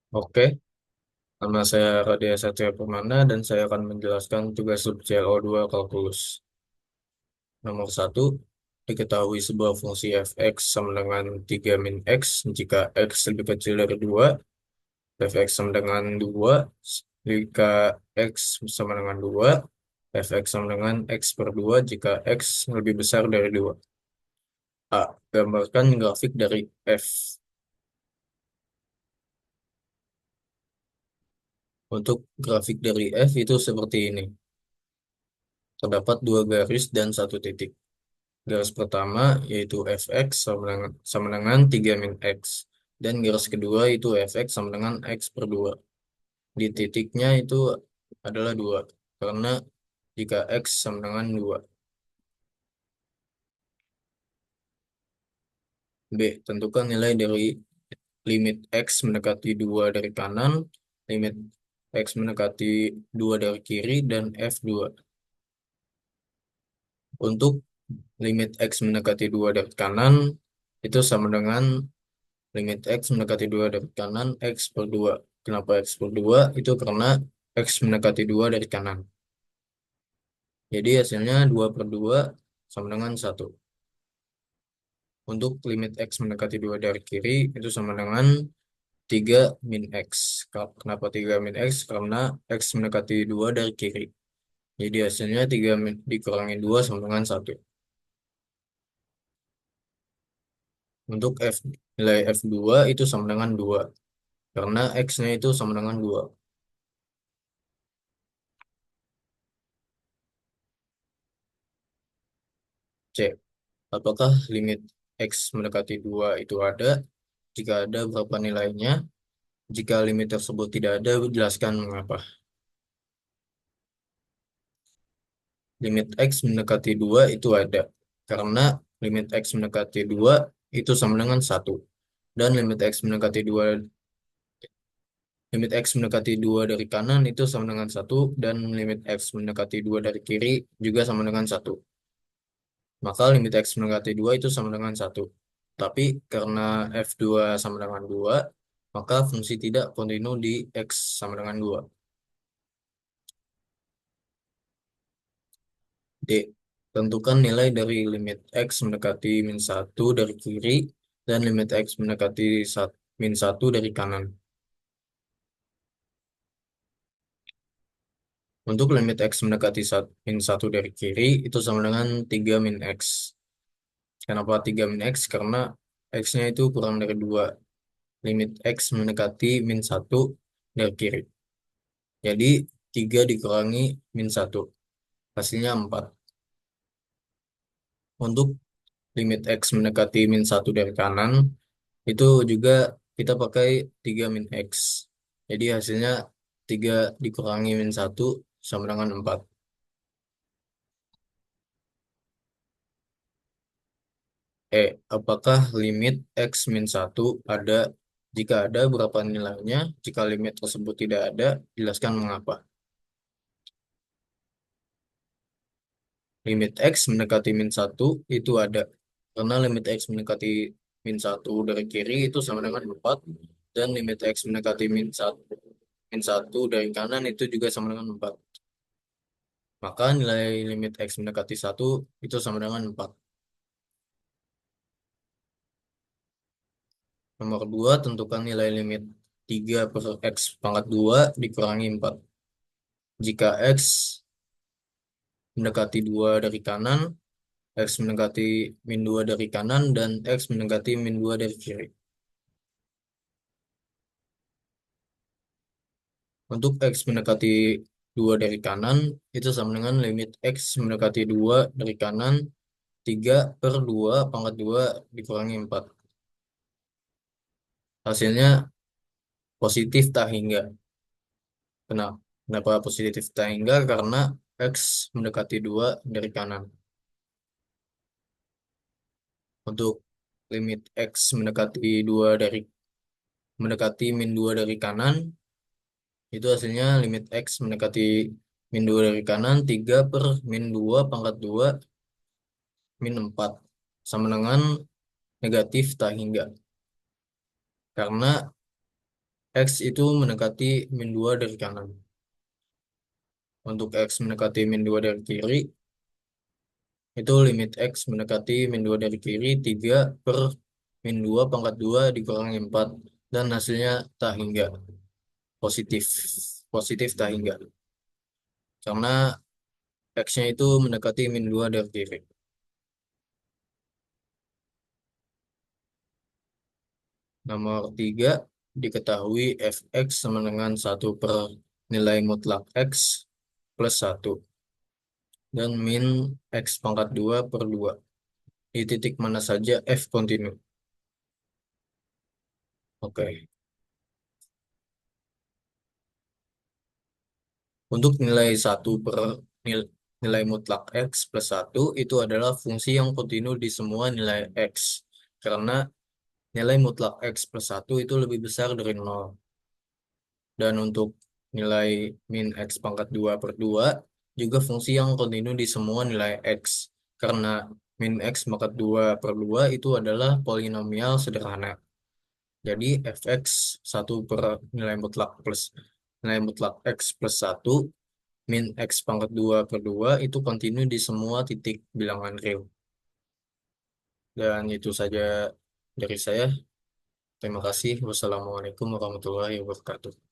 Oke, nama saya Radia Satya Permana dan saya akan menjelaskan tugas sub CLO2 kalkulus. Nomor satu, diketahui sebuah fungsi fx sama dengan 3 min x jika x lebih kecil dari 2, fx sama dengan 2 jika x sama dengan 2, fx sama dengan x per 2 jika x lebih besar dari 2. A. Gambarkan grafik dari f. Untuk grafik dari f itu seperti ini. Terdapat dua garis dan satu titik. Garis pertama yaitu fx sama dengan 3 min x. Dan garis kedua itu fx sama dengan x per 2. Di titiknya itu adalah 2. Karena jika x sama dengan 2. B. Tentukan nilai dari limit x mendekati 2 dari kanan, limit x mendekati 2 dari kiri, dan f2. Untuk limit x mendekati 2 dari kanan, itu sama dengan limit x mendekati 2 dari kanan, x per 2. Kenapa x per 2? Itu karena x mendekati 2 dari kanan. Jadi hasilnya 2 per 2 sama dengan 1. Untuk limit x mendekati 2 dari kiri, itu sama dengan 3 min x. Kenapa 3 min x? Karena x mendekati 2 dari kiri. Jadi hasilnya 3 dikurangi 2 sama dengan 1. Untuk nilai f2 itu sama dengan 2. Karena x-nya itu sama dengan 2. C. Apakah limit x mendekati 2 itu ada? Jika ada, berapa nilainya? Jika limit tersebut tidak ada, jelaskan mengapa. Limit x mendekati 2 itu ada. Karena limit x mendekati 2 itu sama dengan 1. Dan limit x mendekati 2 dari kanan itu sama dengan 1. Dan limit x mendekati 2 dari kiri juga sama dengan 1. Maka limit x mendekati 2 itu sama dengan 1. Tapi karena f2 sama dengan 2, maka fungsi tidak kontinu di x sama dengan 2. D. Tentukan nilai dari limit x mendekati min 1 dari kiri dan limit x mendekati min 1 dari kanan. Untuk limit x mendekati min 1 dari kiri itu sama dengan 3 min x. Kenapa 3 min x? Karena x-nya itu kurang dari 2. Limit x mendekati min 1 dari kiri. Jadi 3 dikurangi min 1. Hasilnya 4. Untuk limit x mendekati min 1 dari kanan, itu juga kita pakai 3 min x. Jadi hasilnya 3 dikurangi min 1 sama dengan 4. Apakah limit x min 1 ada? Jika ada, berapa nilainya? Jika limit tersebut tidak ada, jelaskan mengapa. Limit x mendekati min 1 itu ada. Karena limit x mendekati min 1 dari kiri itu sama dengan 4. Dan limit x mendekati min 1 dari kanan itu juga sama dengan 4. Maka nilai limit x mendekati 1 itu sama dengan 4. Nomor 2, tentukan nilai limit 3 per x pangkat 2 dikurangi 4. Jika x mendekati 2 dari kanan, x mendekati min 2 dari kanan, dan x mendekati min 2 dari kiri. Untuk x mendekati 2 dari kanan, itu sama dengan limit x mendekati 2 dari kanan, 3 per 2 pangkat 2 dikurangi 4. Hasilnya positif tak hingga. Kenapa? Kenapa positif tak hingga? Karena x mendekati 2 dari kanan. Untuk limit x mendekati min 2 dari kanan, itu hasilnya limit x mendekati min 2 dari kanan, 3 per min 2 pangkat 2 min 4 sama dengan negatif tak hingga. Karena X itu mendekati min 2 dari kanan. Untuk X mendekati min 2 dari kiri, itu limit X mendekati min 2 dari kiri 3 per min 2 pangkat 2 dikurangi 4. Dan hasilnya tak hingga. Positif. Positif tak hingga. Karena X-nya itu mendekati min 2 dari kiri. Nomor 3, diketahui fx sama dengan 1 per nilai mutlak x plus 1 dan min x pangkat 2 per 2. Di titik mana saja f kontinu. Oke. Untuk nilai 1 per nilai mutlak x plus 1 itu adalah fungsi yang kontinu di semua nilai x. Karena nilai mutlak x plus 1 itu lebih besar dari 0. Dan untuk nilai min x pangkat 2 per 2 juga fungsi yang kontinu di semua nilai x. Karena min x pangkat 2 per 2 itu adalah polinomial sederhana. Jadi fx 1 per nilai mutlak plus nilai mutlak x plus 1 min x pangkat 2 per 2 itu kontinu di semua titik bilangan real. Dan itu saja dari saya. Terima kasih. Wassalamualaikum warahmatullahi wabarakatuh.